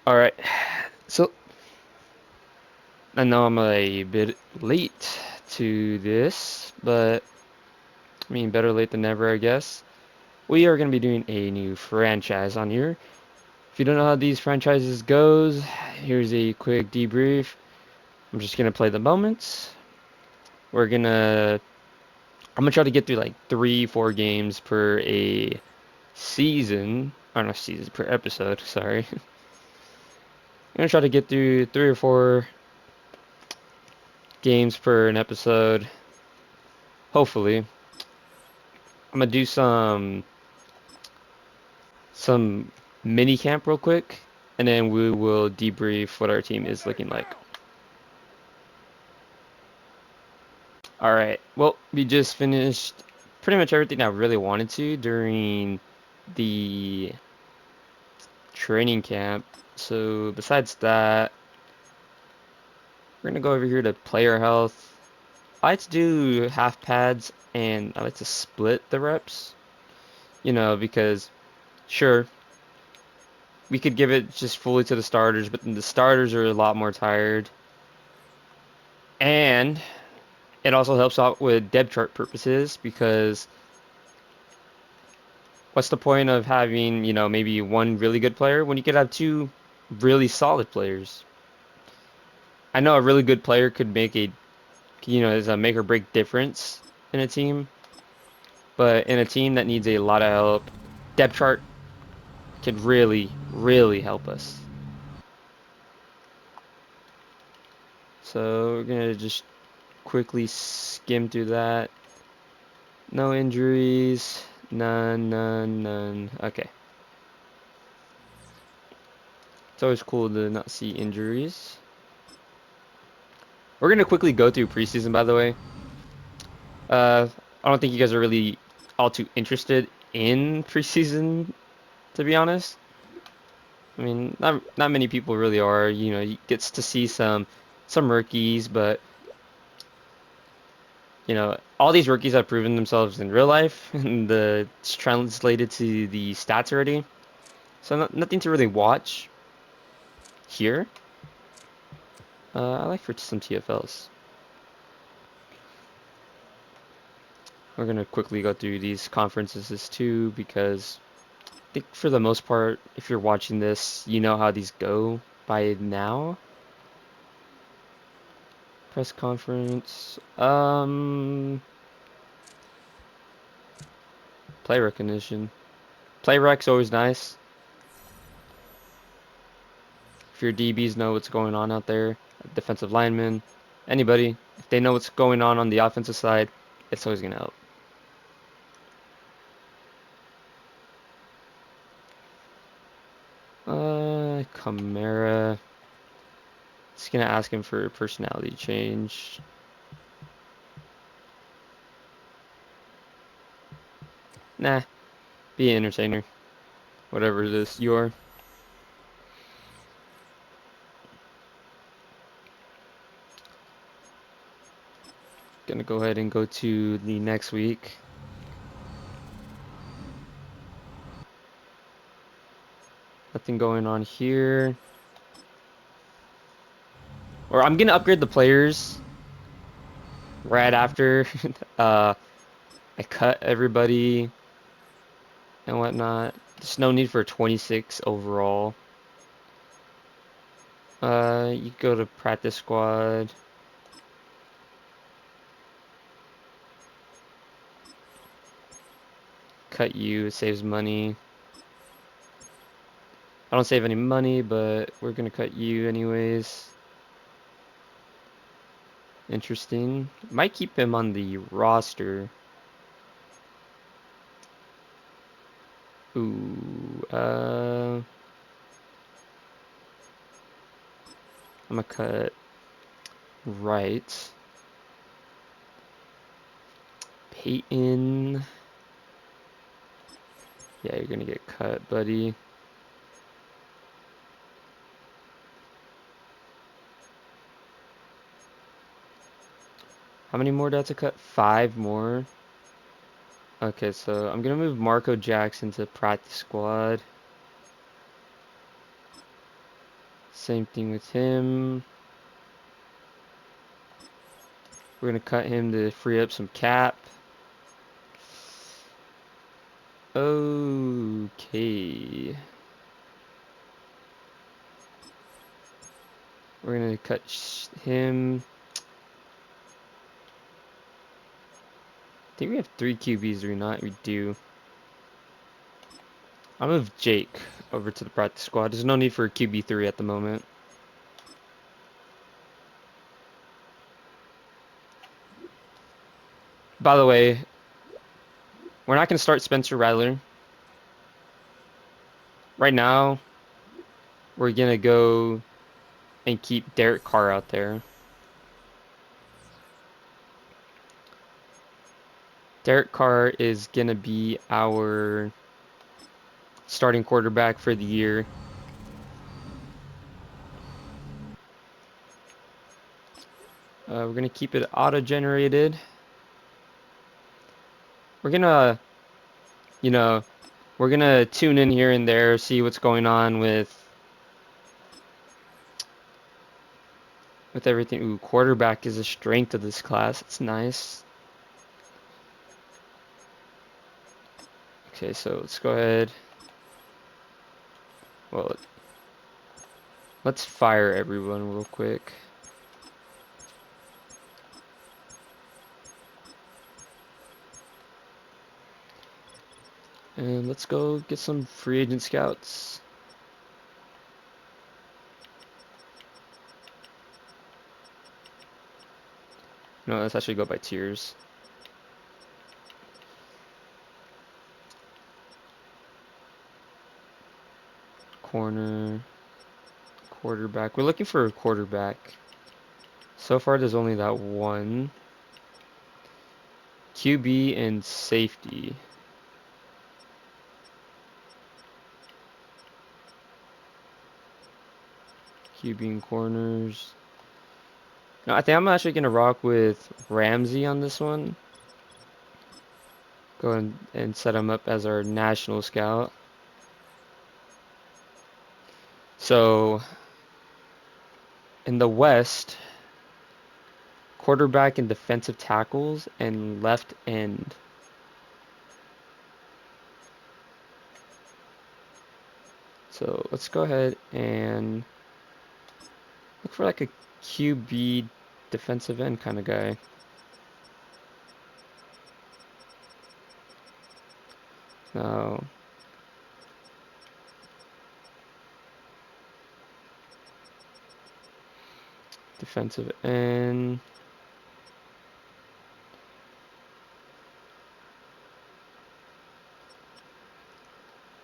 All right. So I know I'm a bit late to this, but I mean, better late than never, I guess. We are going to be doing a new franchise on here. If you don't know how these franchises goes, here's a quick debrief. I'm just going to play the moments. We're going to I'm going to try to get through like 3, 4 games per a season, or not season, per episode, sorry. I'm going to try to get through 3 or 4 games per an episode, hopefully. I'm gonna do some mini camp real quick, and then we will debrief what our team is looking like. All right. Well, we just finished pretty much everything I really wanted to during the training camp. So besides that, we're gonna go over here to player health. I like to do half pads, and I like to split the reps. Because sure, we could give it just fully to the starters, but then the starters are a lot more tired. And it also helps out with depth chart purposes because what's the point of having, maybe one really good player when you could have two really solid players? I know a really good player could make is a make or break difference in a team, but in a team that needs a lot of help, depth chart could really, really help us. So we're gonna just quickly skim through that. No injuries, none, none, none. Okay. It's always cool to not see injuries. We're gonna quickly go through preseason, by the way. I don't think you guys are really all too interested in preseason, to be honest. I mean, not many people really are. You gets to see some rookies, but all these rookies have proven themselves in real life, and it's translated to the stats already. So nothing to really watch here. I like for some TFLs. We're gonna quickly go through these conferences too because I think for the most part, if you're watching this, you know how these go by now. Press conference. Play recognition. Play rec's always nice. If your DBs know what's going on out there, defensive linemen, anybody, if they know what's going on the offensive side, it's always gonna help. Camara. It's gonna ask him for a personality change. Nah, be an entertainer. Whatever it is you are. Gonna go ahead and go to the next week. Nothing going on here. Or I'm gonna upgrade the players right after uh, I cut everybody and whatnot. There's no need for 26 overall. You go to practice squad. Cut you, it saves money. I don't save any money, but we're gonna cut you anyways. Interesting. Might keep him on the roster. Ooh, I'm gonna cut right. Peyton. Yeah, you're gonna get cut, buddy. How many more do I have to cut? 5 more. Okay, so I'm gonna move Marco Jackson to practice squad. Same thing with him. We're going to cut him to free up some cap. Okay. We're going to cut him. I think we have 3 QBs, do we not? We do. I'll move Jake over to the practice squad. There's no need for a QB3 at the moment. By the way, we're not going to start Spencer Rattler. Right now, we're going to go and keep Derek Carr out there. Derek Carr is going to be our starting quarterback for the year. We're going to keep it auto-generated. We're going to, we're going to tune in here and there, see what's going on with everything. Ooh, quarterback is a strength of this class. It's nice. Okay, so let's go ahead. Well, let's fire everyone real quick. And let's go get some free agent scouts. No, let's actually go by tiers. Corner, quarterback. We're looking for a quarterback. So far, there's only that one. QB and safety. QB and corners. No, I think I'm actually going to rock with Ramsey on this one. Go ahead and set him up as our national scout. So, in the West, quarterback and defensive tackles and left end. So, let's go ahead and look for like a QB defensive end kind of guy. No. Defensive end.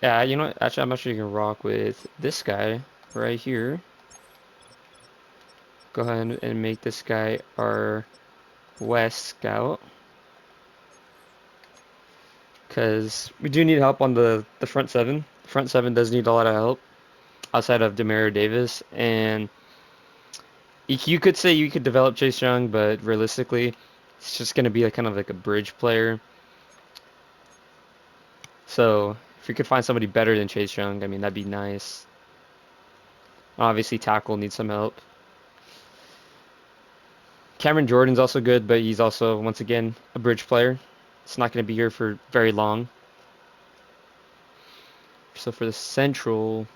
Yeah, you know what? Actually, I'm actually gonna rock with this guy right here. Go ahead and make this guy our West scout. Because we do need help on the front seven. The front seven does need a lot of help outside of Demario Davis. And you could say you could develop Chase Young, but realistically, it's just going to be kind of like a bridge player. So if we could find somebody better than Chase Young, I mean, that'd be nice. Obviously, tackle needs some help. Cameron Jordan's also good, but he's also, once again, a bridge player. It's not going to be here for very long. So for the Central,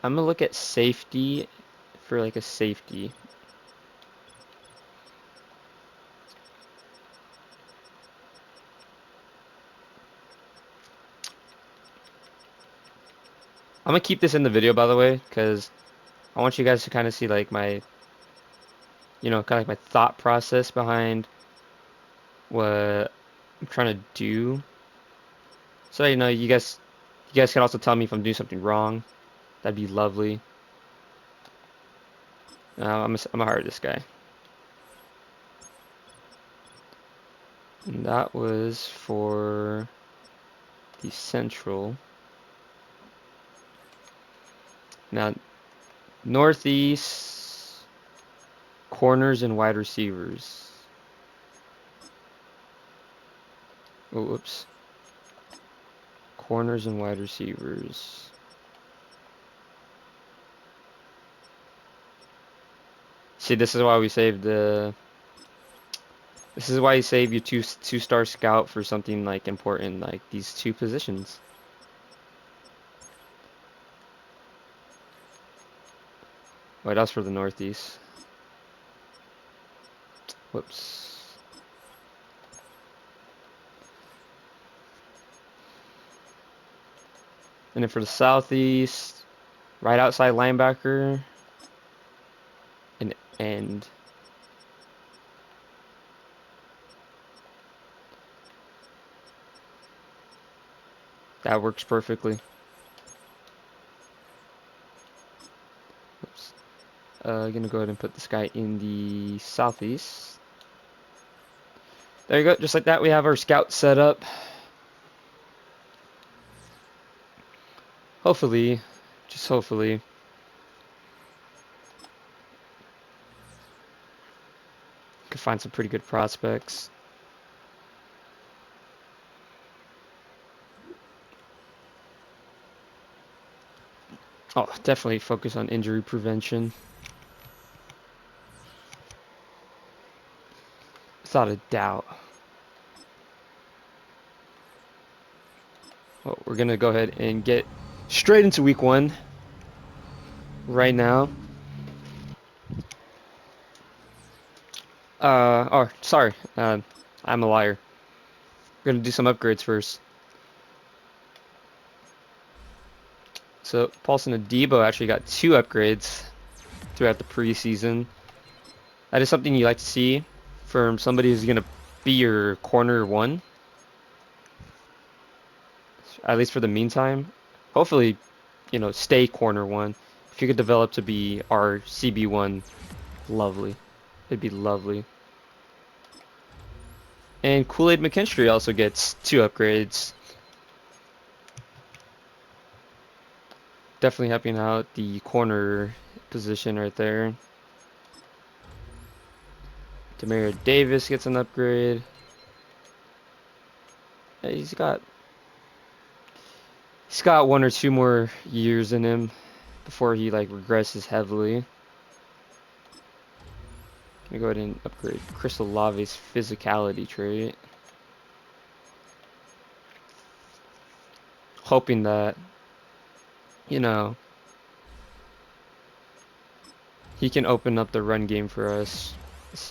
I'm going to look at safety for like a safety. I'm going to keep this in the video, by the way, because I want you guys to kind of see like my, kind of like my thought process behind what I'm trying to do. So, you guys can also tell me if I'm doing something wrong. That'd be lovely. I'm gonna hire this guy. And that was for the Central. Now, Northeast, corners and wide receivers. Oh, whoops. corners and wide receivers. See, this is why we saved the. This is why you save your two-star scout for something like important, like these two positions. Wait, that's for the Northeast. Whoops. And then for the Southeast, right outside linebacker, and end. That works perfectly. Oops. Gonna go ahead and put this guy in the Southeast. There you go. Just like that, we have our scout set up. Hopefully, just hopefully, could find some pretty good prospects. Oh, definitely focus on injury prevention. Without a doubt. Well, we're gonna go ahead and get straight into week 1 right now. Oh, sorry. I'm a liar. We're gonna do some upgrades first. So Paulson Adebo actually got 2 upgrades throughout the preseason. That is something you like to see from somebody who's gonna be your corner 1, at least for the meantime. Hopefully, you know, stay corner 1. If you could develop to be our CB1, lovely. It'd be lovely. And Kool-Aid McKinstry also gets 2 upgrades. Definitely helping out the corner position right there. Demario Davis gets an upgrade. Yeah, he's got 1 or 2 more years in him before he like regresses heavily. Let me go ahead and upgrade Chris Olave's physicality trait. Hoping that, you know, he can open up the run game for us.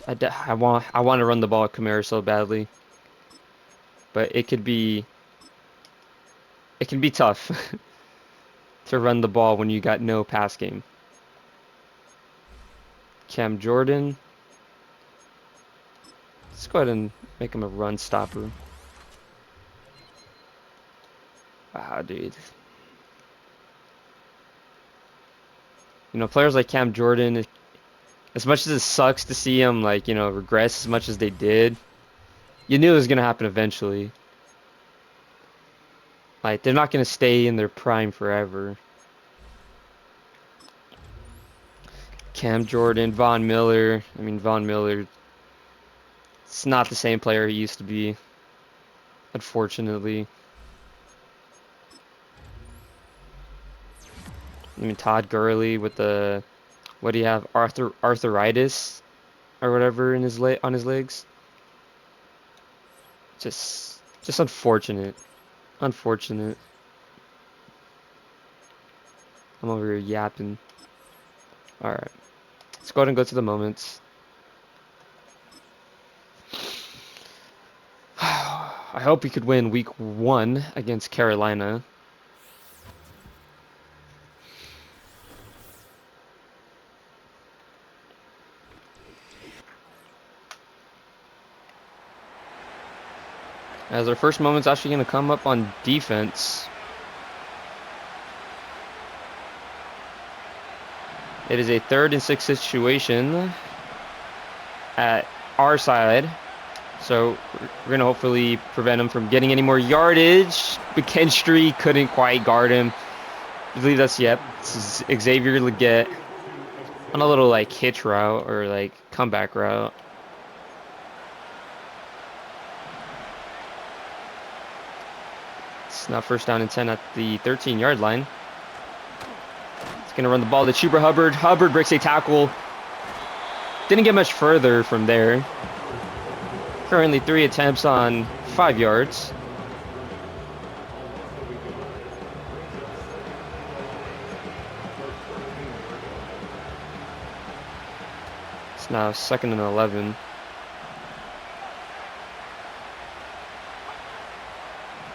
I want to run the ball at Kamara so badly, but it can be tough to run the ball when you got no pass game. Cam Jordan. Let's go ahead and make him a run stopper. Wow, dude. You know, players like Cam Jordan, as much as it sucks to see him, like, you know, regress as much as they did, you knew it was going to happen eventually. Like, they're not going to stay in their prime forever. Cam Jordan, Von Miller. I mean, Von Miller, it's not the same player he used to be, unfortunately. I mean, Todd Gurley with the, what do you have, arthritis or whatever in his on his legs. Just unfortunate. Unfortunate. I'm over here yapping. Alright. Let's go ahead and go to the moments. I hope we could win week 1 against Carolina. As our first moment's actually going to come up on defense. It is a 3rd and 6 situation at our side. So we're going to hopefully prevent him from getting any more yardage. McKinstry couldn't quite guard him. I believe that's, yep. This is Xavier Leggett on a little like hitch route or like comeback route. It's now first down and 10 at the 13-yard line. It's going to run the ball to Chuba Hubbard. Hubbard breaks a tackle. Didn't get much further from there. Currently 3 attempts on 5 yards. It's now 2nd and 11.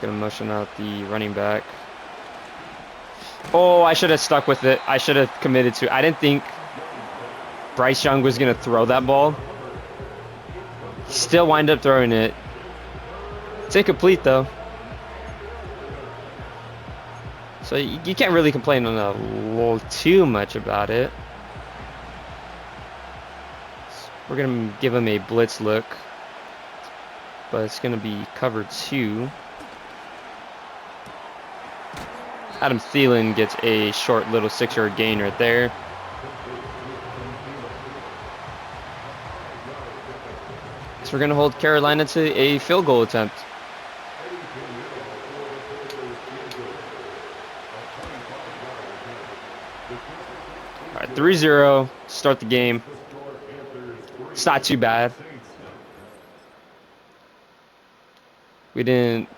Gonna motion out the running back. Oh, I should have stuck with it. I should have committed to. I didn't think Bryce Young was gonna throw that ball. He still wind up throwing it. It's incomplete though. So you can't really complain on a little too much about it. So we're gonna give him a blitz look, but it's gonna be cover 2. Adam Thielen gets a short little 6-yard gain right there. So we're going to hold Carolina to a field goal attempt. All right, 3-0, start the game. It's not too bad. We didn't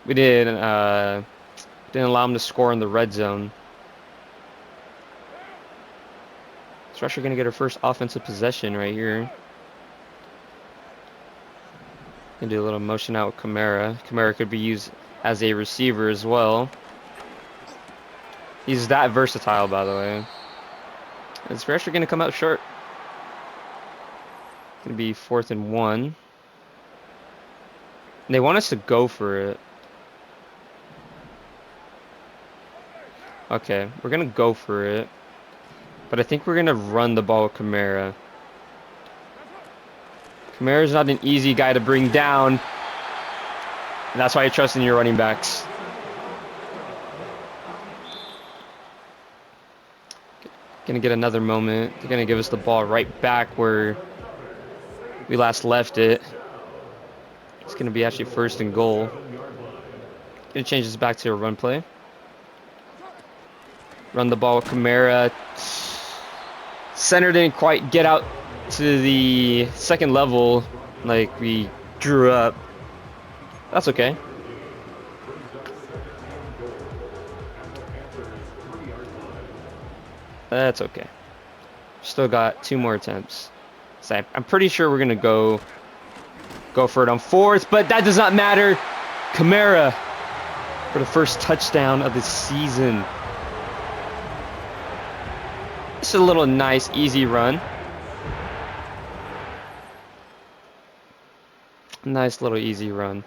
allow him to score in the red zone. So we're actually going to get our first offensive possession right here. Gonna do a little motion out with Kamara. Kamara could be used as a receiver as well. He's that versatile, by the way. It's actually going to come out short. Going to be 4th and 1. And they want us to go for it. Okay, we're going to go for it. But I think we're going to run the ball with Kamara. Kamara's not an easy guy to bring down. And that's why you trust in your running backs. Going to get another moment. They're going to give us the ball right back where we last left it. It's going to be actually 1st and goal. Going to change this back to a run play. Run the ball with Kamara. Center didn't quite get out to the 2nd level like we drew up. That's okay. That's okay. Still got 2 more attempts. So I'm pretty sure we're gonna go for it on 4th, but that does not matter. Kamara for the first touchdown of the season. It's a little nice, easy run. Nice little easy run.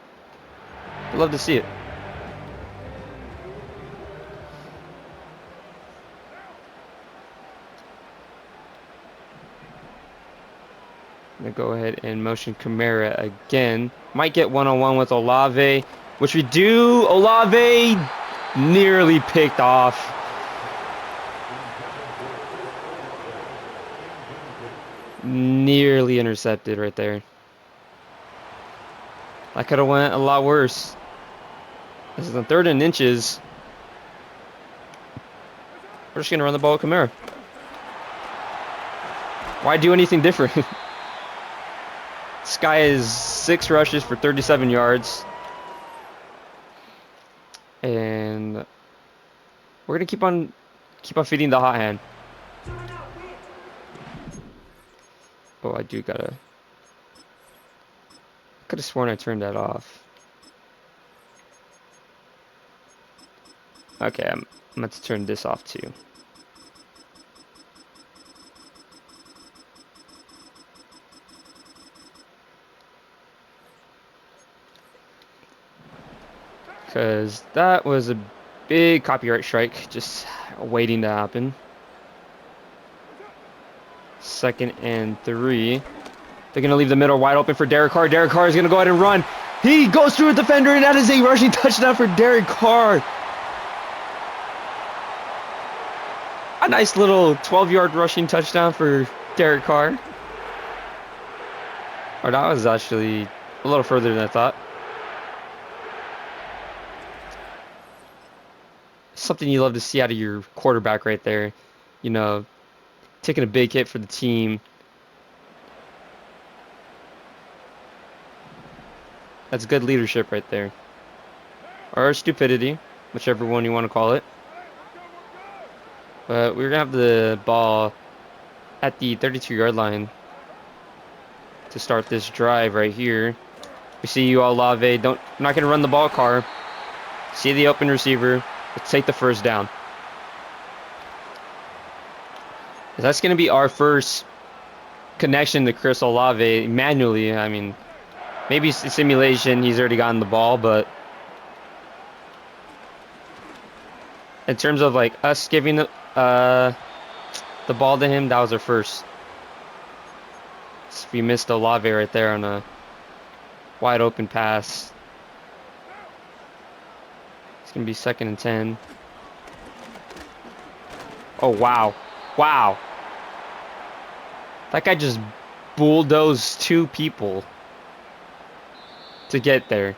I'd love to see it. I'm gonna go ahead and motion Kamara again. Might get one-on-one with Olave, which we do. Olave nearly picked off. Nearly intercepted right there. That could have went a lot worse. This is the 3rd and inches. We're just gonna run the ball with Kamara. Why do anything different? This guy is 6 rushes for 37 yards. And we're gonna keep on feeding the hot hand. Oh, I do gotta. Could have sworn I turned that off. Okay, I'm going to turn this off too. Because that was a big copyright strike just waiting to happen. 2nd and 3. They're going to leave the middle wide open for Derek Carr. Derek Carr is going to go ahead and run. He goes through a defender, and that is a rushing touchdown for Derek Carr. A nice little 12-yard rushing touchdown for Derek Carr. Or that was actually a little further than I thought. something you love to see out of your quarterback right there. You know, taking a big hit for the team. That's good leadership right there. Or stupidity, whichever one you want to call it. But we're going to have the ball at the 32-yard line to start this drive right here. We see you, Olave. I'm not going to run the ball, Carr. See the open receiver. Let's take the first down. That's going to be our first connection to Chris Olave manually. I mean, maybe simulation, he's already gotten the ball, but in terms of like us giving the ball to him, that was our first. So we missed Olave right there on a wide open pass. It's going to be 2nd and 10. Oh, wow. Wow. That guy just bulldozed 2 people to get there.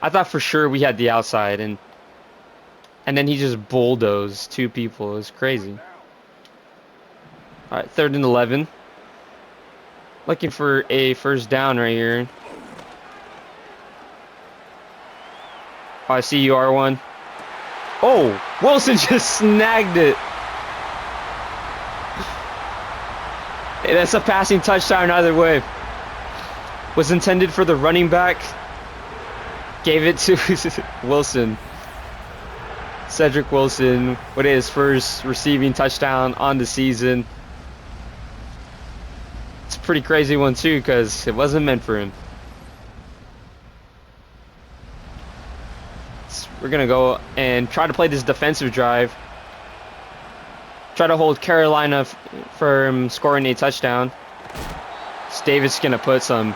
I thought for sure we had the outside, and then he just bulldozed 2 people. It was crazy. All right, 3rd and 11. Looking for a first down right here. Oh, I see you, R1. Oh, Wilson just snagged it. Hey, that's a passing touchdown either way. Was intended for the running back. Gave it to Wilson. Cedric Wilson with his first receiving touchdown on the season. It's a pretty crazy one too, because it wasn't meant for him. So we're going to go and try to play this defensive drive. Try to hold Carolina from scoring a touchdown. Davis going to put some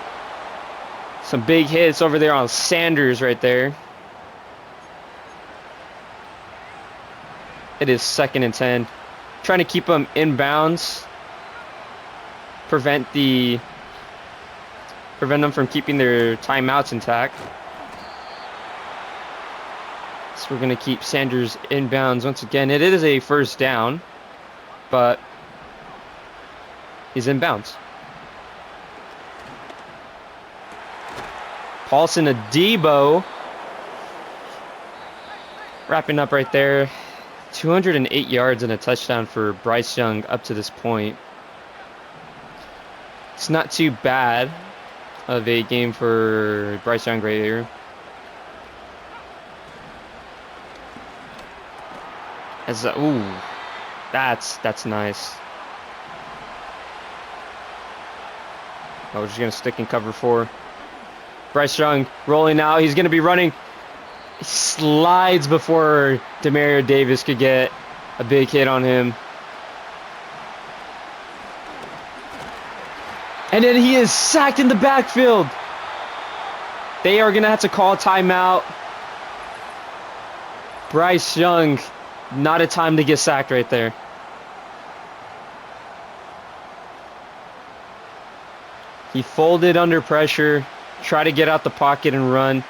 big hits over there on Sanders right there. It is 2nd and 10. Trying to keep them inbounds. Prevent them from keeping their timeouts intact. So we're going to keep Sanders inbounds once again. It is a first down, but he's inbounds. Paulson Adebo wrapping up right there. 208 yards and a touchdown for Bryce Young up to this point. It's not too bad of a game for Bryce Young right here. Ooh, that's nice. Oh, we're just gonna stick in cover 4. Bryce Young rolling out. He's gonna be running. He slides before Demario Davis could get a big hit on him. And then he is sacked in the backfield. They are going to have to call timeout. Bryce Young, not a time to get sacked right there. He folded under pressure, tried to get out the pocket and run.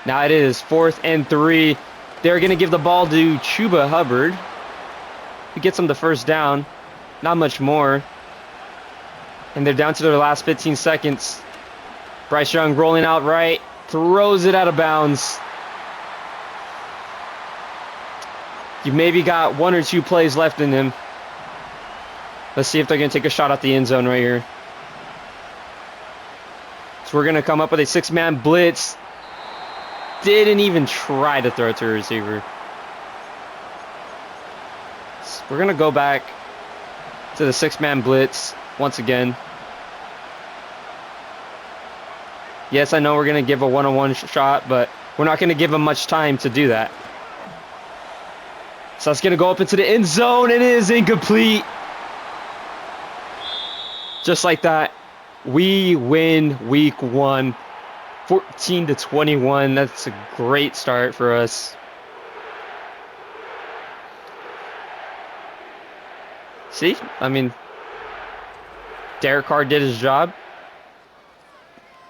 Now it is 4th and 3. They're going to give the ball to Chuba Hubbard. He gets him the first down. Not much more. And they're down to their last 15 seconds. Bryce Young rolling out right. Throws it out of bounds. You maybe got 1 or 2 plays left in him. Let's see if they're going to take a shot at the end zone right here. So we're going to come up with a 6-man blitz. Didn't even try to throw it to a receiver. So we're going to go back to the 6-man blitz once again. Yes, I know we're going to give a one-on-one shot, but we're not going to give him much time to do that. So it's going to go up into the end zone. It is incomplete. Just like that, we win week 1, 14-21. That's a great start for us. See, I mean, Derek Carr did his job.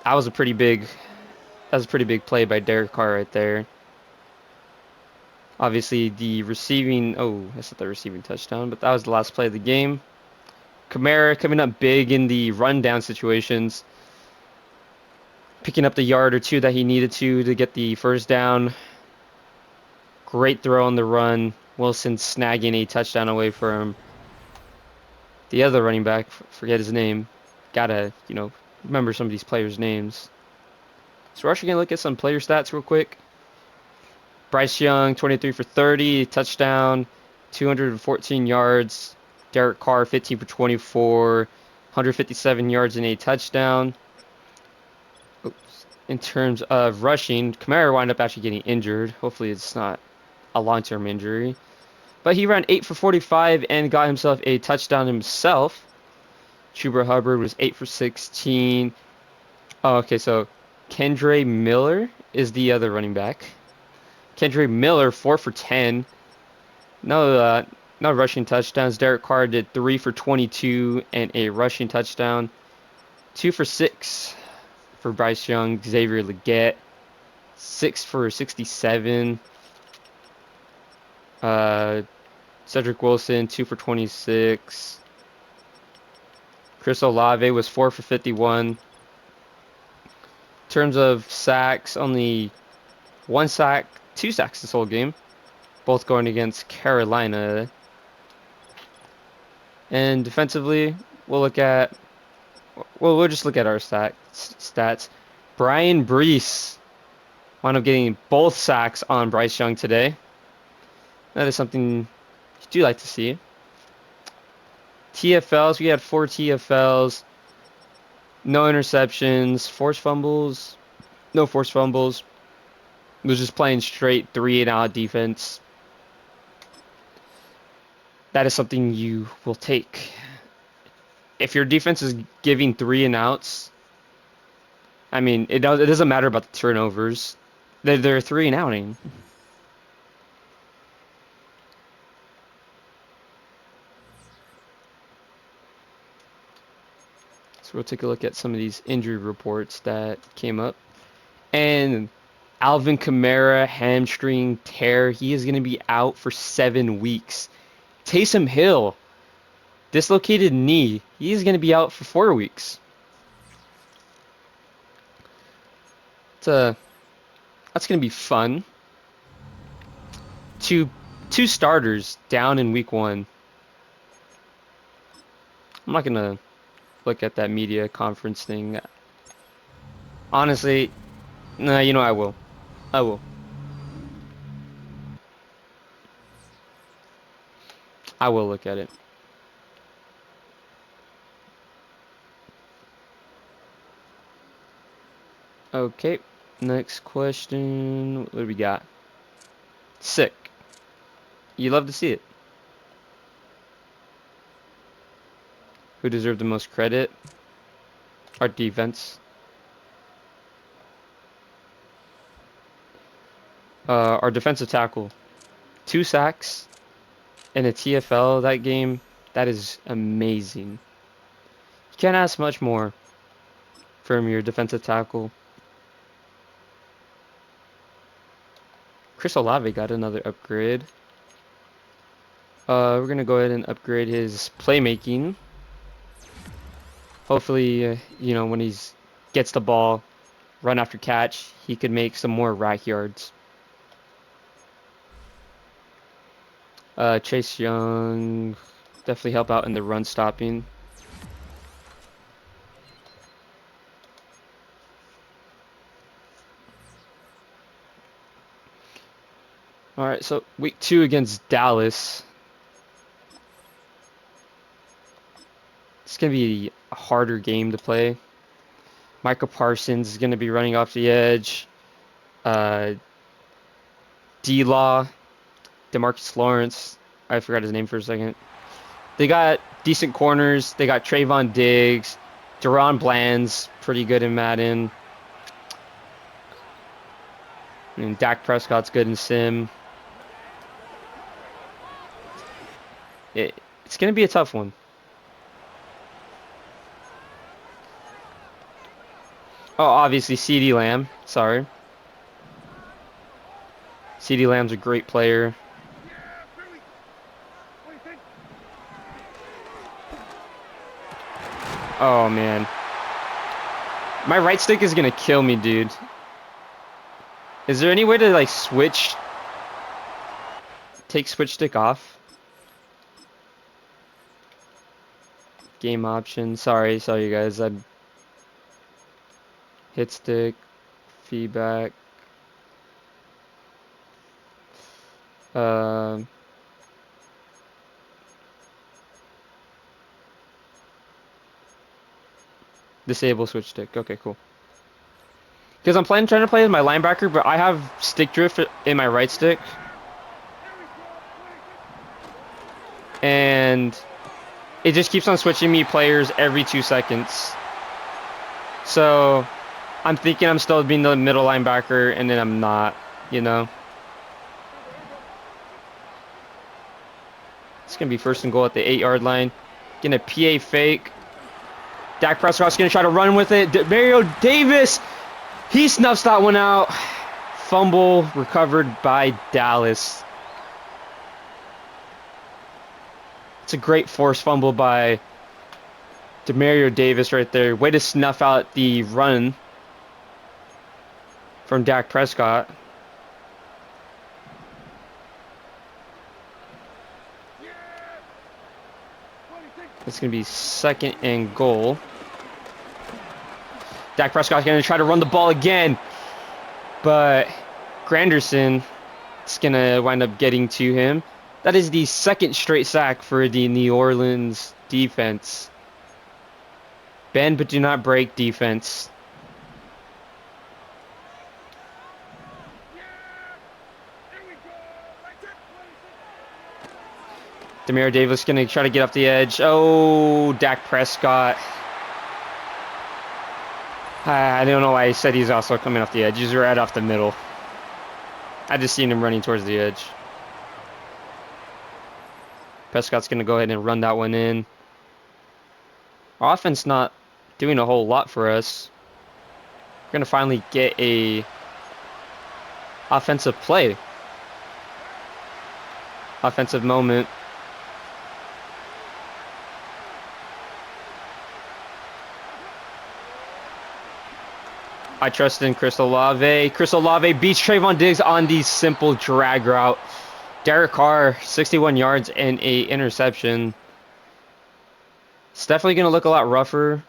That was a pretty big play by Derek Carr right there. Obviously, the receiving. Oh, that's not the receiving touchdown, but that was the last play of the game. Kamara coming up big in the rundown situations, picking up the yard or two that he needed to get the first down. Great throw on the run. Wilson snagging a touchdown away from the other running back. Forget his name. Gotta, remember some of these players' names. So we're actually gonna look at some player stats real quick. Bryce Young, 23 for 30, touchdown, 214 yards. Derek Carr, 15 for 24, 157 yards and a touchdown. Oops. In terms of rushing, Kamara wound up actually getting injured. Hopefully it's not a long-term injury. But he ran 8 for 45 and got himself a touchdown himself. Chuba Hubbard was 8 for 16. Oh, okay, so Kendre Miller is the other running back. Kendre Miller, 4 for 10. No rushing touchdowns. Derek Carr did 3 for 22 and a rushing touchdown. 2 for 6 for Bryce Young. Xavier Legette, 6 for 67. Cedric Wilson, 2 for 26. Chris Olave was 4 for 51. In terms of sacks, only 1 sack, 2 sacks this whole game. Both going against Carolina. And defensively, we'll just look at our stats. Brian Brees wound up getting both sacks on Bryce Young today. That is something you do like to see. TFLs, we had 4 TFLs. No interceptions. Forced fumbles. No forced fumbles. It was just playing straight 3-and-out defense. That is something you will take. If your defense is giving 3-and-outs, I mean, it doesn't matter about the turnovers. They're 3-and-outing. So we'll take a look at some of these injury reports that came up. And Alvin Kamara, hamstring tear. He is going to be out for 7 weeks. Taysom Hill, dislocated knee. He's going to be out for 4 weeks. That's going to be fun. Two starters down in week 1. I'm not going to look at that media conference thing. Honestly, nah, I will. I will. I will look at it. Okay, next question. What do we got? Sick. You love to see it. Who deserved the most credit? Our defense. Our defensive tackle. 2 sacks in a TFL that game. That is amazing. You can't ask much more from your defensive tackle. Chris Olave got another upgrade. We're going to go ahead and upgrade his playmaking. Hopefully, when he gets the ball, run after catch, he could make some more rack yards. Chase Young, definitely help out in the run stopping. Alright, so week 2 against Dallas. It's going to be a harder game to play. Michael Parsons is going to be running off the edge. D-Law, Demarcus Lawrence. I forgot his name for a second. They got decent corners. They got Trayvon Diggs. Deron Bland's pretty good in Madden. And Dak Prescott's good in Sim. It's going to be a tough one. Oh, obviously CeeDee Lamb. Sorry. CeeDee Lamb's a great player. Oh, man. My right stick is going to kill me, dude. Is there any way to, like, switch? Take switch stick off? Game options. Sorry, guys. I hit stick, feedback. Disable switch stick. Okay, cool. Because I'm trying to play as my linebacker, but I have stick drift in my right stick. And it just keeps on switching me players every 2 seconds. So I'm thinking I'm still being the middle linebacker, and then I'm not, you know. It's going to be 1st and goal at the 8-yard line. Getting a PA fake. Dak Prescott's going to try to run with it. Mario Davis, he snuffs that one out. Fumble recovered by Dallas. It's a great forced fumble by Demario Davis right there. Way to snuff out the run from Dak Prescott. It's going to be 2nd and goal. Dak Prescott's going to try to run the ball again. But Granderson is going to wind up getting to him. That is the 2nd straight sack for the New Orleans defense. Bend but do not break defense. Demario Davis going to try to get up the edge. Oh, Dak Prescott. I don't know why I said he's also coming off the edge. He's right off the middle. I just seen him running towards the edge. Prescott's going to go ahead and run that one in. Our offense not doing a whole lot for us. We're going to finally get a offensive play. Offensive moment. I trust in Chris Olave. Chris Olave beats Trayvon Diggs on the simple drag route. Derek Carr, 61 yards and a interception. It's definitely going to look a lot rougher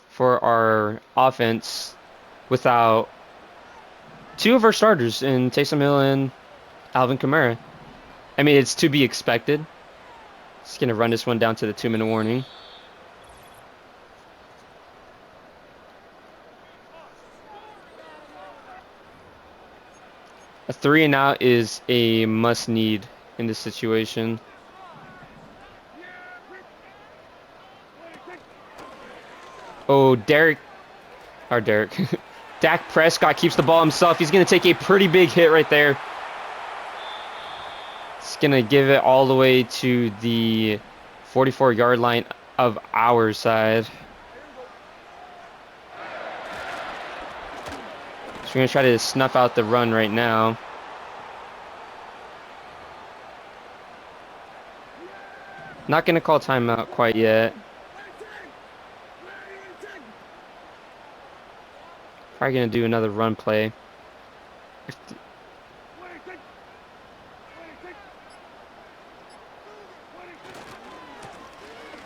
for our offense without 2 of our starters in Taysom Hill and Alvin Kamara. I mean, it's to be expected. Just going to run this one down to the 2-minute warning. A 3 and out is a must need in this situation. Oh, Dak Prescott keeps the ball himself. He's going to take a pretty big hit right there. He's going to give it all the way to the 44-yard line of our side. So we're going to try to snuff out the run right now. Not going to call timeout quite yet. Probably going to do another run play.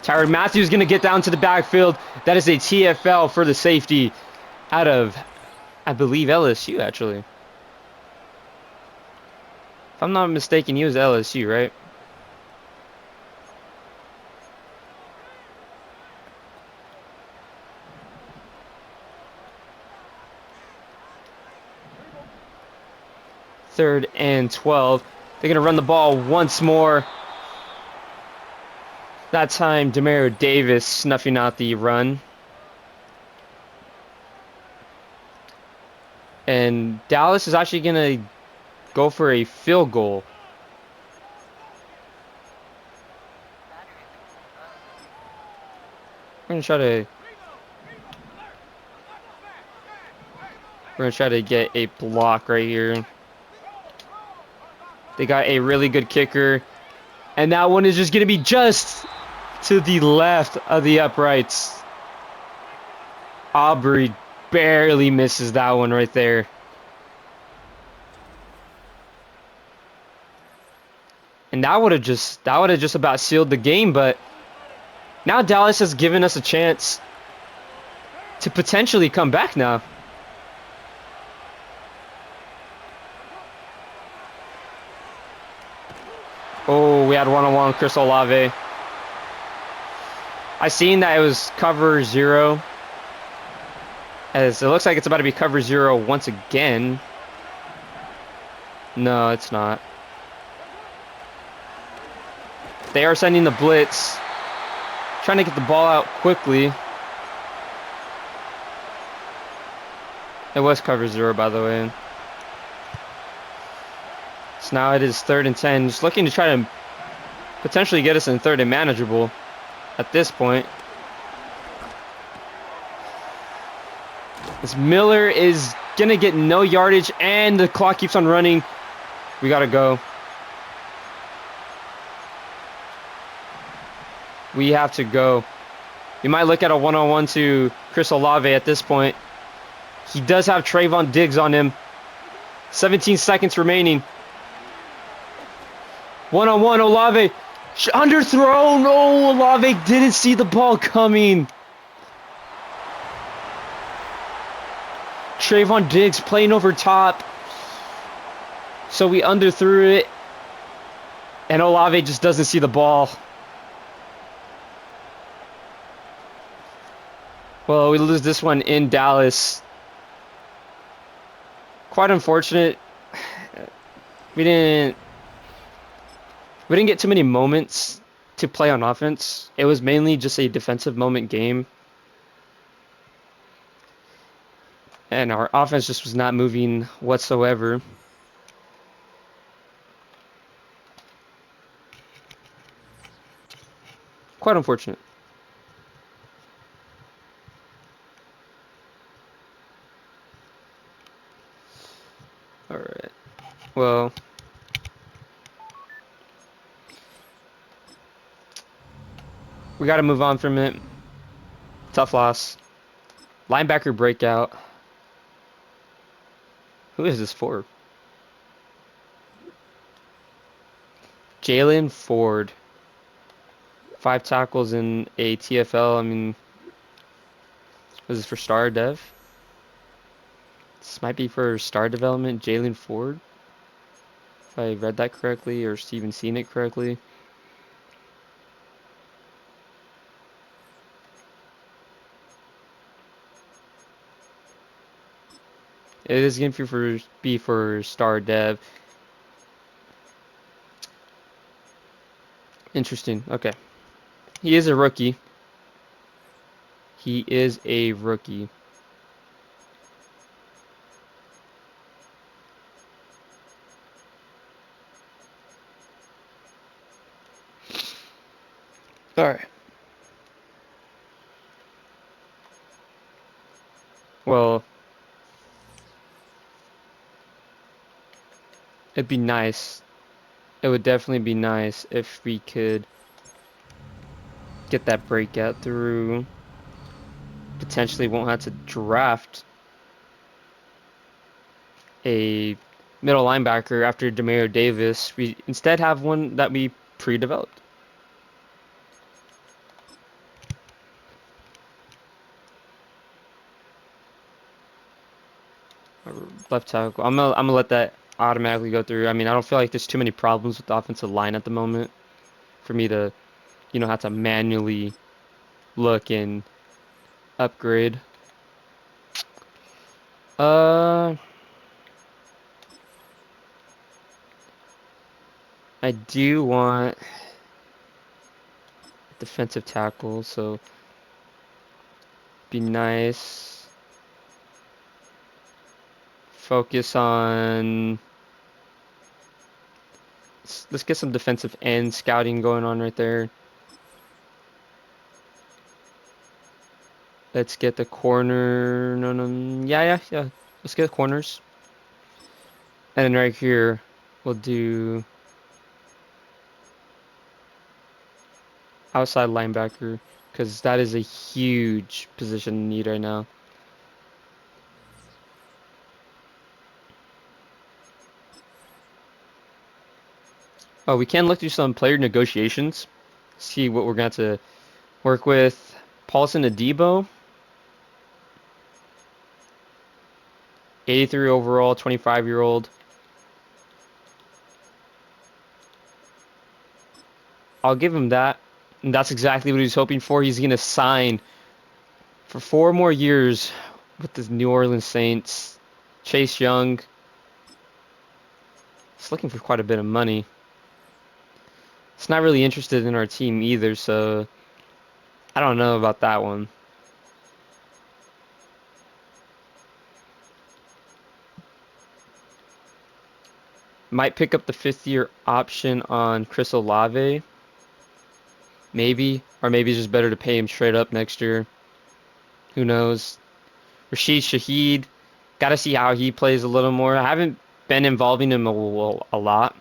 Tyrann Mathieu going to get down to the backfield. That is a TFL for the safety out of, I believe, LSU, actually. If I'm not mistaken, he was LSU, right? Third and 12. They're going to run the ball once more. That time, Demario Davis snuffing out the run. And Dallas is actually going to go for a field goal. We're going to try to get a block right here. They got a really good kicker. And that one is just going to be just to the left of the uprights. Aubrey barely misses that one right there. And that would have just about sealed the game, but now Dallas has given us a chance to potentially come back now. Oh, we had one-on-one Chris Olave. I seen that it was cover 0. As it looks like it's about to be cover 0 once again. No, it's not. They are sending the blitz. Trying to get the ball out quickly. It was cover 0, by the way. So now it is 3rd and 10. Just looking to try to potentially get us in 3rd and manageable at this point. This Miller is going to get no yardage, and the clock keeps on running. We got to go. We have to go. We might look at a one-on-one to Chris Olave at this point. He does have Trayvon Diggs on him. 17 seconds remaining. One-on-one, Olave. Underthrown. Oh, Olave didn't see the ball coming. Trayvon Diggs playing over top. So we underthrew it. And Olave just doesn't see the ball. Well, we lose this one in Dallas. Quite unfortunate. We didn't get too many moments to play on offense. It was mainly just a defensive moment game. And our offense just was not moving whatsoever. Quite unfortunate. Alright. Well, we got to move on from it. Tough loss. Linebacker breakout. Who is this for? Jalen Ford. 5 tackles in a TFL. I mean, was this for Star Dev? This might be for Star Development. Jalen Ford. If I read that correctly or even seen it correctly. It is going to be for Star Dev. Interesting. Okay. He is a rookie. He is a rookie. Alright. Well, it'd be nice. It would definitely be nice if we could get that breakout through. Potentially won't have to draft a middle linebacker after Demario Davis. We instead have one that we pre-developed. Left tackle. I'm gonna let that automatically go through. I mean, I don't feel like there's too many problems with the offensive line at the moment for me to, have to manually look and upgrade. I do want defensive tackle, so be nice. Focus on. Let's get some defensive end scouting going on right there. Let's get the corner. No. Yeah. Let's get corners. And then right here, We'll do outside linebacker because that is a huge position need right now. Oh, we can look through some player negotiations. See what we're going to have to work with. Paulson Adebo. 83 overall, 25-year-old. I'll give him that. And that's exactly what he's hoping for. He's going to sign for 4 more years with the New Orleans Saints. Chase Young. He's looking for quite a bit of money. He's not really interested in our team either, so I don't know about that one. Might pick up the 5th-year option on Chris Olave. Maybe. Or maybe it's just better to pay him straight up next year. Who knows? Rashid Shaheed. Got to see how he plays a little more. I haven't been involving him a lot.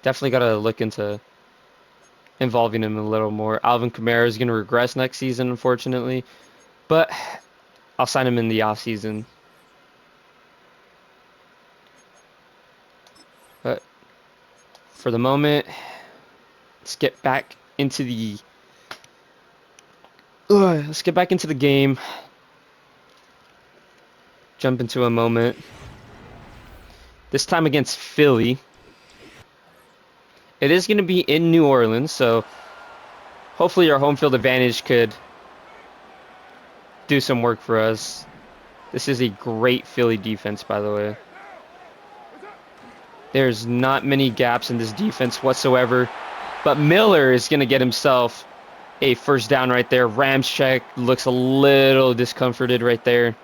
Definitely got to look into involving him a little more. Alvin Kamara is going to regress next season, unfortunately. But I'll sign him in the offseason. But for the moment, let's get back into the game. Jump into a moment. This time against Philly. It is going to be in New Orleans, so hopefully our home field advantage could do some work for us. This is a great Philly defense, by the way. There's not many gaps in this defense whatsoever. But Miller is going to get himself a first down right there. Ramczyk looks a little discomforted right there.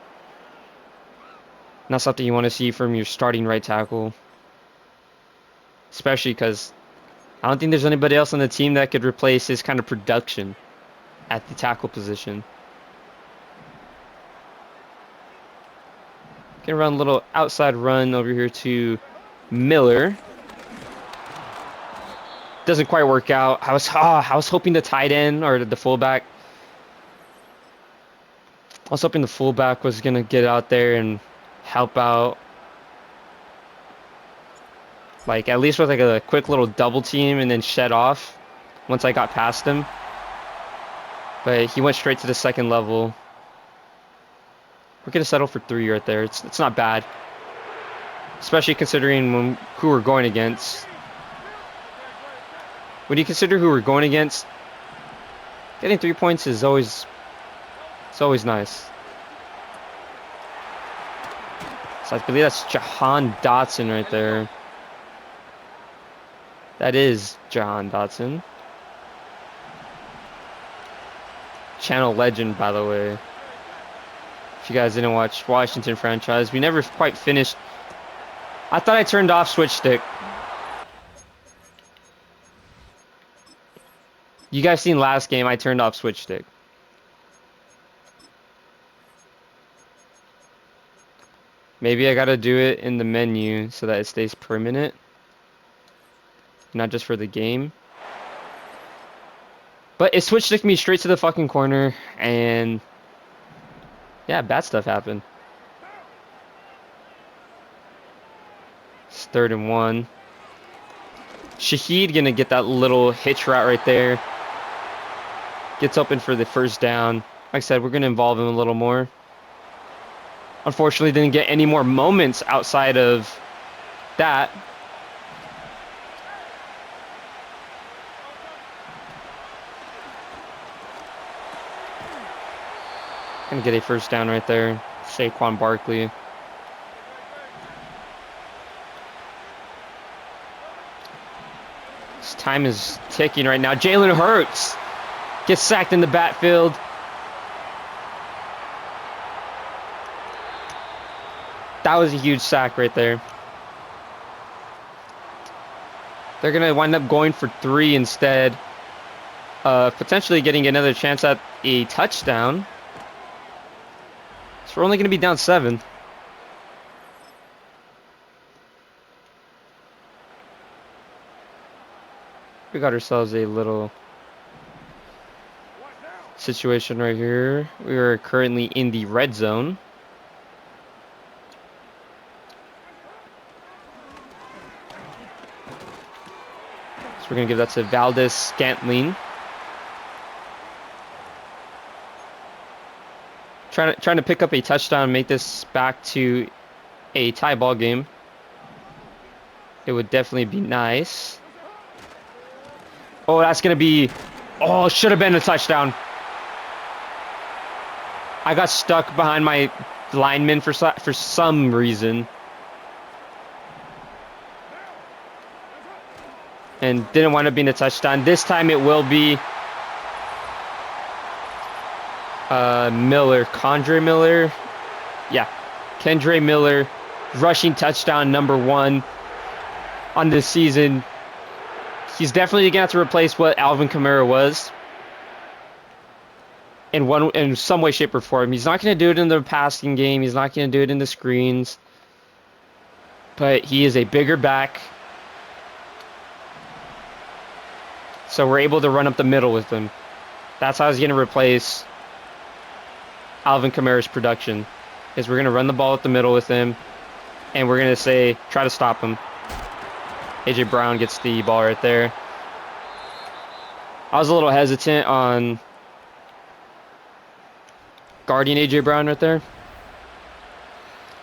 Not something you want to see from your starting right tackle. Especially because I don't think there's anybody else on the team that could replace his kind of production at the tackle position. Gonna run a little outside run over here to Miller. Doesn't quite work out. I was hoping the tight end or the fullback. I was hoping the fullback was gonna get out there and help out, like at least with like a quick little double team and then shed off once I got past him. But he went straight to the second level. We're gonna settle for 3 right there. It's not bad, especially considering who we're going against. When you consider who we're going against, getting 3 points is always nice. So I believe that's Jahan Dotson right there. That is Jahan Dotson. Channel legend, by the way. If you guys didn't watch Washington franchise, we never quite finished. I thought I turned off switch stick. You guys seen last game, I turned off switch stick. Maybe I gotta do it in the menu so that it stays permanent, not just for the game. But it switch sticked me straight to the fucking corner, and yeah, bad stuff happened. It's 3rd and 1. Shaheed gonna get that little hitch route right there. Gets open for the first down. Like I said, we're gonna involve him a little more. Unfortunately, didn't get any more moments outside of that. Gonna get a first down right there. Saquon Barkley. This time is ticking right now. Jalen Hurts gets sacked in the backfield. That was a huge sack right there. They're going to wind up going for 3 instead. Potentially getting another chance at a touchdown. So we're only going to be down 7. We got ourselves a little situation right here. We are currently in the red zone. So we're going to give that to Valdez-Scantling. Trying to pick up a touchdown and make this back to a tie ball game. It would definitely be nice. Oh, that's going to be... Oh, should have been a touchdown. I got stuck behind my lineman for some reason. And didn't wind up being a touchdown. This time it will be Miller. Kendre Miller. Yeah. Kendre Miller. Rushing touchdown #1 on this season. He's definitely going to have to replace what Alvin Kamara was. In some way, shape, or form. He's not going to do it in the passing game. He's not going to do it in the screens. But he is a bigger back. So we're able to run up the middle with him. That's how he's going to replace Alvin Kamara's production. Is we're going to run the ball up the middle with him. And we're going to try to stop him. AJ Brown gets the ball right there. I was a little hesitant on guarding AJ Brown right there,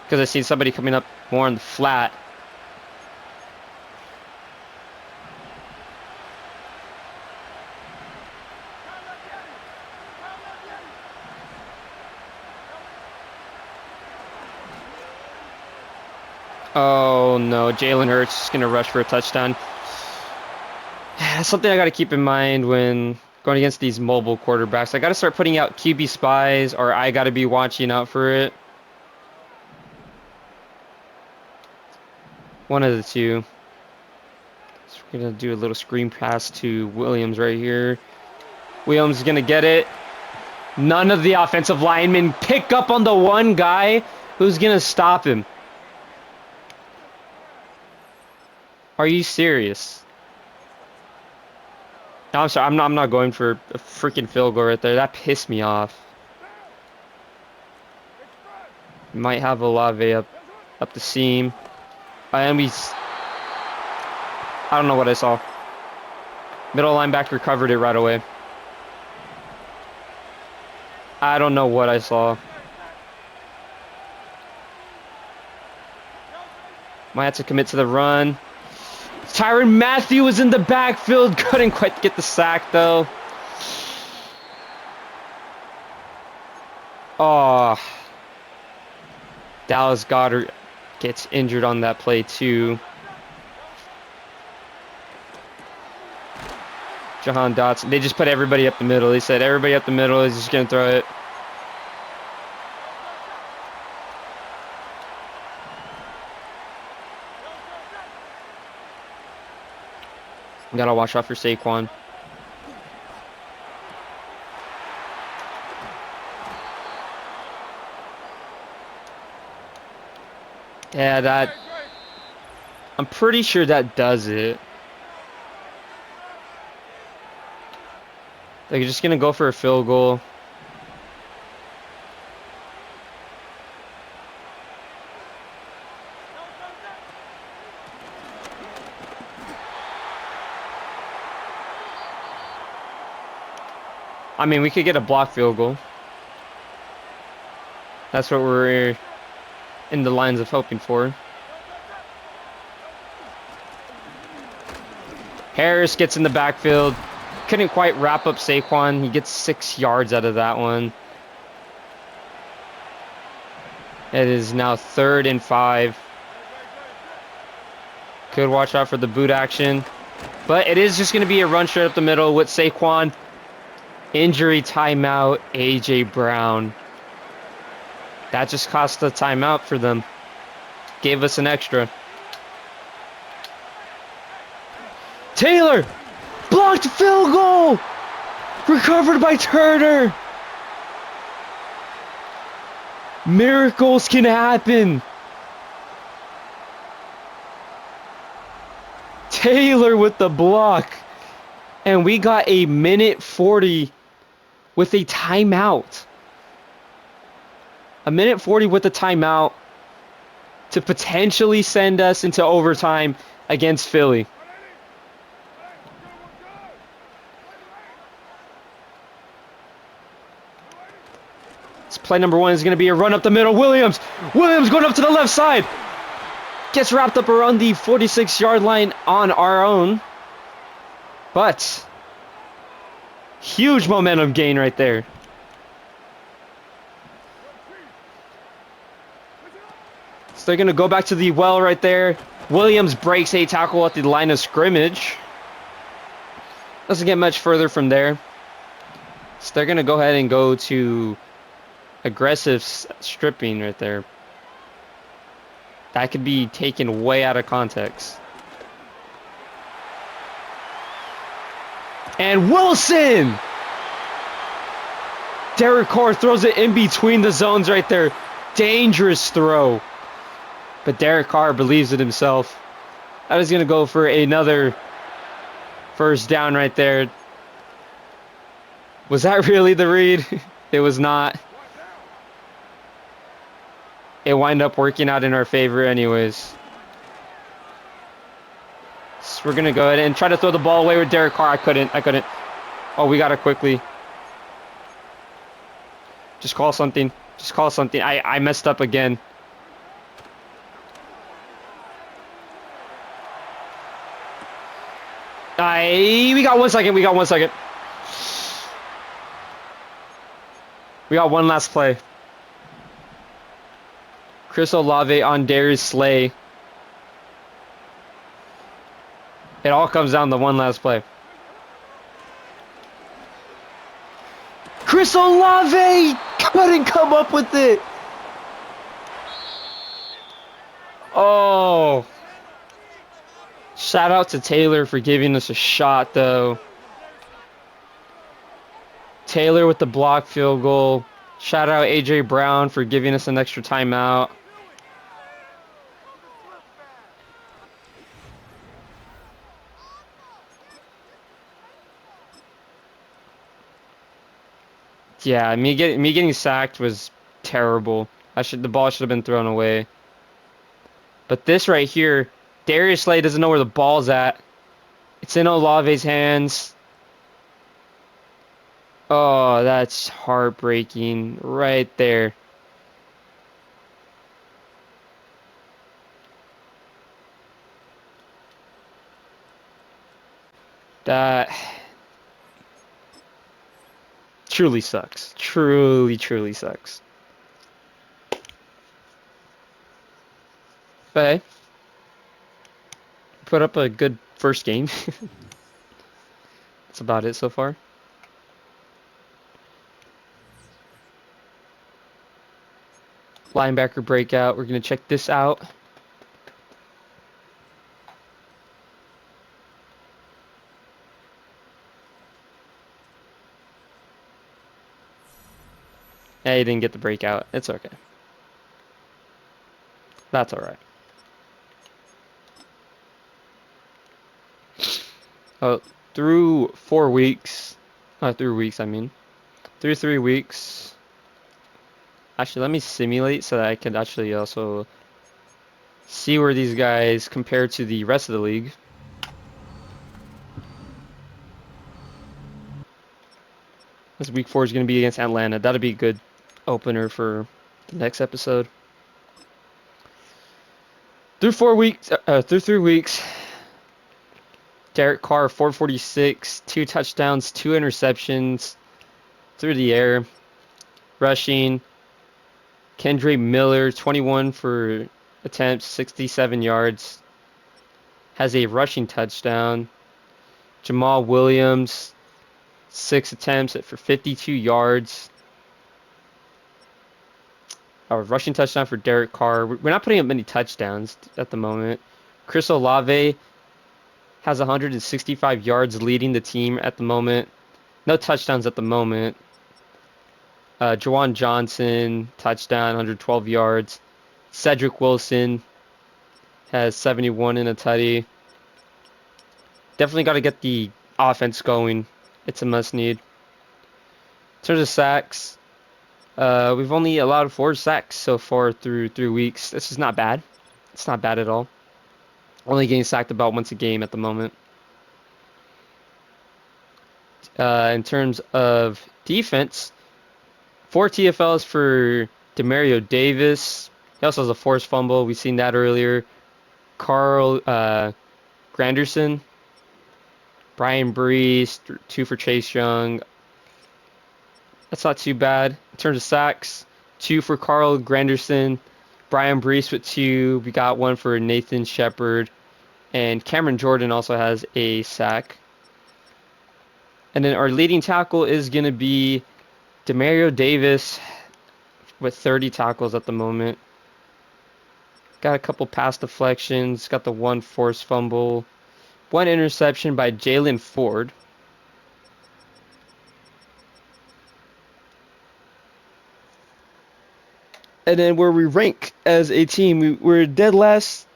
because I seen somebody coming up more on the flat. Oh no, Jalen Hurts is going to rush for a touchdown. That's something I got to keep in mind when going against these mobile quarterbacks. I got to start putting out QB spies, or I got to be watching out for it. One of the two. So we're going to do a little screen pass to Williams right here. Williams is going to get it. None of the offensive linemen pick up on the one guy who's going to stop him. Are you serious? No, I'm sorry. I'm not going for a freaking field goal right there. That pissed me off. Might have Olave up the seam. I don't know what I saw. Middle linebacker covered it right away. I don't know what I saw. Might have to commit to the run. Tyrann Mathieu was in the backfield. Couldn't quite get the sack, though. Oh. Dallas Goedert gets injured on that play, too. Jahan Dotson. They just put everybody up the middle. They said everybody up the middle is just going to throw it. Gotta watch out for Saquon. Yeah, I'm pretty sure that does it. They're just gonna go for a field goal. I mean, we could get a block field goal. That's what we're in the lines of hoping for. Harris gets in the backfield. Couldn't quite wrap up Saquon. He gets 6 yards out of that one. It is now 3rd and 5. Could watch out for the boot action. But it is just going to be a run straight up the middle with Saquon. Injury timeout, AJ Brown. That just cost a timeout for them. Gave us an extra. Taylor! Blocked field goal! Recovered by Turner! Miracles can happen! Taylor with the block. And we got a minute 40 with a timeout. A minute 40 with a timeout to potentially send us into overtime against Philly. This play number one is going to be a run up the middle. Williams going up to the left side. Gets wrapped up around the 46-yard line on our own. But huge momentum gain right there. So they're going to go back to the well right there. Williams breaks a tackle at the line of scrimmage. Doesn't get much further from there. So they're going to go ahead and go to aggressive stripping right there. That could be taken way out of context. And Wilson! Derek Carr throws it in between the zones right there. Dangerous throw. But Derek Carr believes in himself. I was going to go for another first down right there. Was that really the read? It was not. It wound up working out in our favor anyways. So we're going to go ahead and try to throw the ball away with Derek Carr. I couldn't. Oh, we got it quickly. Just call something. I messed up again. We got 1 second. We got one last play. Chris Olave on Darius Slay. It all comes down to one last play. Chris Olave couldn't come up with it. Oh. Shout out to Taylor for giving us a shot, though. Taylor with the block field goal. Shout out AJ Brown for giving us an extra timeout. Yeah, me getting sacked was terrible. The ball should have been thrown away. But this right here, Darius Slay doesn't know where the ball's at. It's in Olave's hands. Oh, that's heartbreaking right there. That truly sucks. Truly sucks. But hey, put up a good first game. That's about it so far. Linebacker breakout. We're going to check this out. Yeah, he didn't get the breakout. It's okay. That's alright. Through 4 weeks. Through weeks, I mean. Through 3 weeks. Actually, let me simulate so that I can actually also see where these guys compare to the rest of the league. This week 4 is going to be against Atlanta. That'll be a good opener for the next episode. Through 3 weeks, Derek Carr, 446, 2 touchdowns, 2 interceptions through the air. Rushing, Kendre Miller, 21 for attempts, 67 yards. Has a rushing touchdown. Jamal Williams, 6 attempts for 52 yards. A rushing touchdown for Derek Carr. We're not putting up many touchdowns at the moment. Chris Olave has 165 yards leading the team at the moment. No touchdowns at the moment. Juwan Johnson, touchdown, 112 yards. Cedric Wilson has 71 in a tutty. Definitely got to get the offense going. It's a must need. In terms of sacks, we've only allowed 4 sacks so far through 3 weeks. This is not bad. It's not bad at all. Only getting sacked about once a game at the moment. In terms of defense, 4 TFLs for Demario Davis. He also has a forced fumble. We've seen that earlier. Carl Granderson. Brian Brees, 2 for Chase Young. That's not too bad. In terms of sacks, 2 for Carl Granderson. Brian Brees with 2. We got 1 for Nathan Shepard. And Cameron Jordan also has a sack. And then our leading tackle is going to be Demario Davis with 30 tackles at the moment. Got a couple pass deflections. Got the 1 forced fumble. 1 interception by Jalen Ford. And then where we rank as a team, we're dead last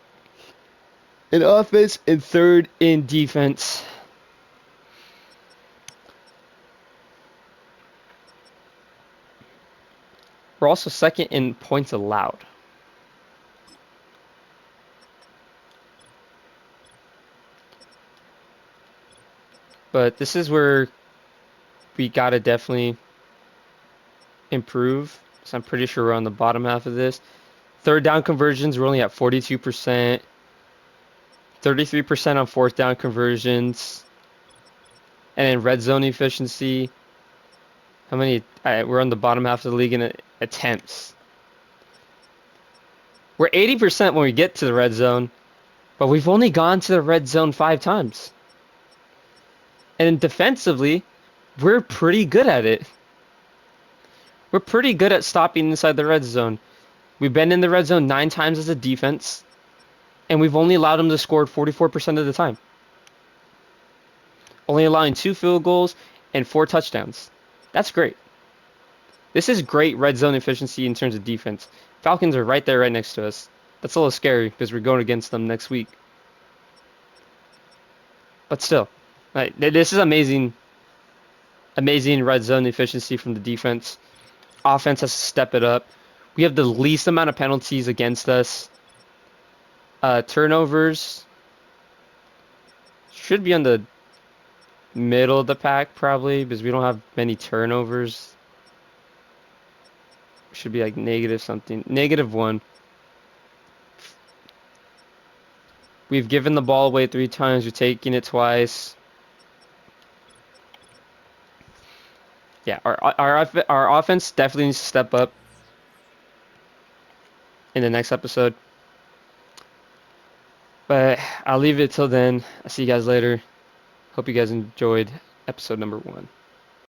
in offense and 3rd in defense. We're also 2nd in points allowed. But this is where we gotta definitely improve. So I'm pretty sure we're on the bottom half of this. 3rd down conversions, we're only at 42%. 33% on 4th down conversions. And then red zone efficiency. How many? We're on the bottom half of the league in attempts. We're 80% when we get to the red zone, but we've only gone to the red zone 5 times. And defensively, we're pretty good at it. We're pretty good at stopping inside the red zone. We've been in the red zone 9 times as a defense, and we've only allowed them to score 44% of the time. Only allowing 2 field goals and 4 touchdowns. That's great. This is great red zone efficiency in terms of defense. Falcons are right there, right next to us. That's a little scary because we're going against them next week. But still, this is amazing. Amazing red zone efficiency from the defense. Offense has to step it up. We have the least amount of penalties against us. Turnovers should be on the middle of the pack probably because we don't have many turnovers. Should be like negative something. -1. We've given the ball away 3 times. We've taken it twice. Yeah, our offense definitely needs to step up in the next episode. But I'll leave it till then. I'll see you guys later. Hope you guys enjoyed episode number 1.